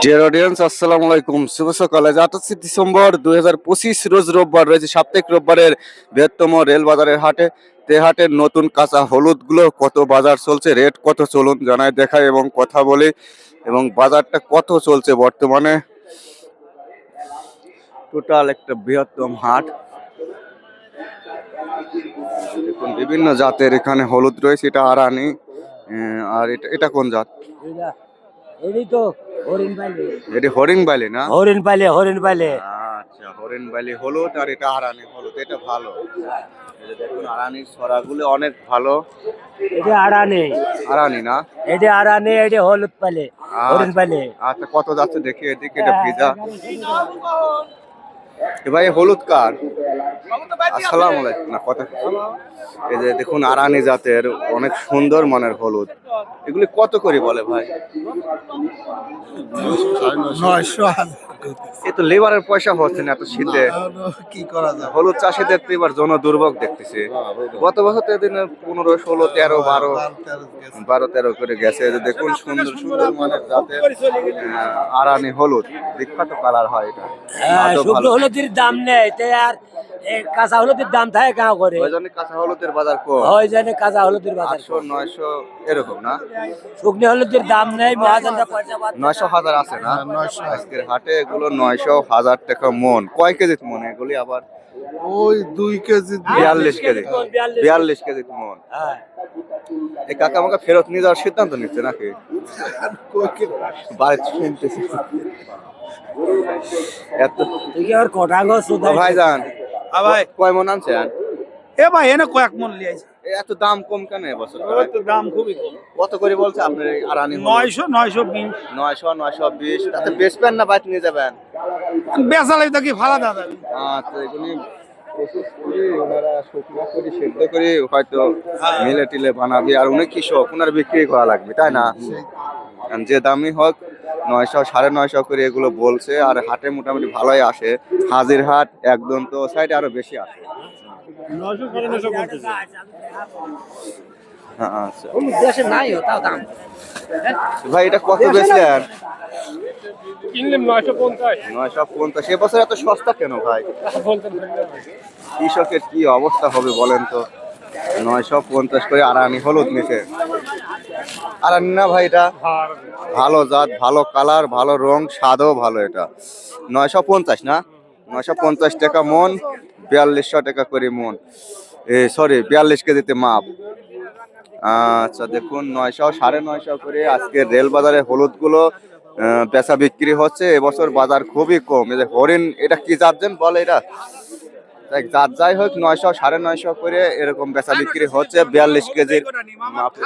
Dear audience, আসসালামু আলাইকুম। শুভ সকাল। আজ 28 ডিসেম্বর 2025 রোজ রোববার, রয়েছে সাপ্তাহিক রোববারের বৃহত্তম রেল বাজারের হাটে। তে হাটের নতুন কাঁচা হলুদ গুলো কত বাজার চলছে, রেট কত, চলুন জানাই দেখাই এবং কথা বলি এবং বাজারটা কত চলছে বর্তমানে। টোটাল একটা বৃহত্তম হাট। দেখুন বিভিন্ন জাতের এখানে হলুদ রয়েছে। এটা আরানি, আর এটা এটা কোন জাত? এটা হরিণ বাইলি না? হরিণ পাইলে আচ্ছা, হরিণ বাইলি হলুদ আর এটা আরানি হলুদ, এটা ভালো। এই যে দেখুন আরানির ছড়াগুলো অনেক ভালো। এটা আড়ানি, আরানি না? এটা আড়ানি, এটা হলুদ পাইলে, হরিণ পাইলে। আচ্ছা, কত যাচ্ছে দেখি এদিকে। এটা ভিজা। এ ভাই হলুদ কার? আসসালামু আলাইকুম। না কথা। এই যে দেখুন আরানি জাতের অনেক সুন্দর মানের হলুদ। এগুলি কত করে বলে ভাই? 900। এ তো লেবারের পয়সা হচ্ছে না এত শীতে। কি করা যায়? হলুদ চাষিদের তো এবার জন দুর্ভোগ দেখতেছি। গত বছর তো এদিন 15, 16, 13, 12, 13 করে গেছে। এই যে দেখুন সুন্দর সুন্দর মানের জাতের আরানি হলুদ, বিখ্যাত কালার হয় এটা। স্বাদও শুকনো ভালো। হলুদের দাম নেই, তাই আর কাঁচা হলুদের দাম থাকে গাঁও করে। ওই জন্য কাঁচা হলুদের বাজার কম। ওই জন্য কাঁচা হলুদের বাজার 800, 900 এরকম না? শুকনো হলুদের দাম নেই, মহাজনরা পয়সা পাচ্ছে। 900, 1000 আছে না? 900। আজকের হাটে এগুলো 900, 1000 টাকা মন। কয় কেজি মন এগুলি আবার? ওই 2 কেজি 42 কেজি। 42 কেজি মন। হ্যাঁ, এই কাকা আমাকে ফেরত নিয়ে যাওয়ার সিদ্ধান্ত নিচ্ছে নাকি? বাড়িতে শুনতেছি এত। তুই আর কটা গো সুদা ভাইজান, ভাই কয় মন আনছেন? এ ভাই এনে কয়েক মন লিয়েছে। এত দাম কম কেন এবছর? তো দাম খুবই কম। কত করে বলছে আপনার এই আরানি? 900 920। 900, 920। তাতে বেচবেন না বাইরে নিয়ে যাবেন? বেচালে তো কি ফালা দাদা। আচ্ছা, এগুলি প্রসেস করে ওনারা শুকনো করে সেদ্ধ করে হয়তো মিলে টিলে বানাবে। আর উনি কৃষক, ওনার বিক্রি করা লাগবে, তাই না? কারণ যে দামই হোক 900, 950 করে এগুলো বলছে। আর হাটে মোটামুটি ভালোই আসে। হাজির হাট একদম তো সাইডে আরো বেশি আসে। 900 950 বলতেছে। হ্যাঁ, আচ্ছা দেশে নাই তাও দাম। ভাই, এটা কত বেচলেন? কিনলাম 950। 950। এবছর এত সস্তা কেন ভাই? কৃষকের কি অবস্থা হবে বলেন তো? 950 করে আরানি হলুদ নিচে। আরানি না ভাই? এটা ভালো জাত, ভালো কালার, ভালো রং, স্বাদও ভালো। এটা 950 না? 950 টাকা মন, 4200 টাকা করে মন। সরি, 42 কেজিতে মাপ। আচ্ছা দেখুন 900, 950 করে আজকে রেল বাজারে হলুদ গুলো বেচা বিক্রি হচ্ছে। এবছর বাজার খুবই কম। এই যে হরিণ, এটা কি জাত যেন বলে? এটা জাত যাই হোক, 900, 950 করে এরকম বেচা বিক্রি হচ্ছে 42 কেজির মাপে।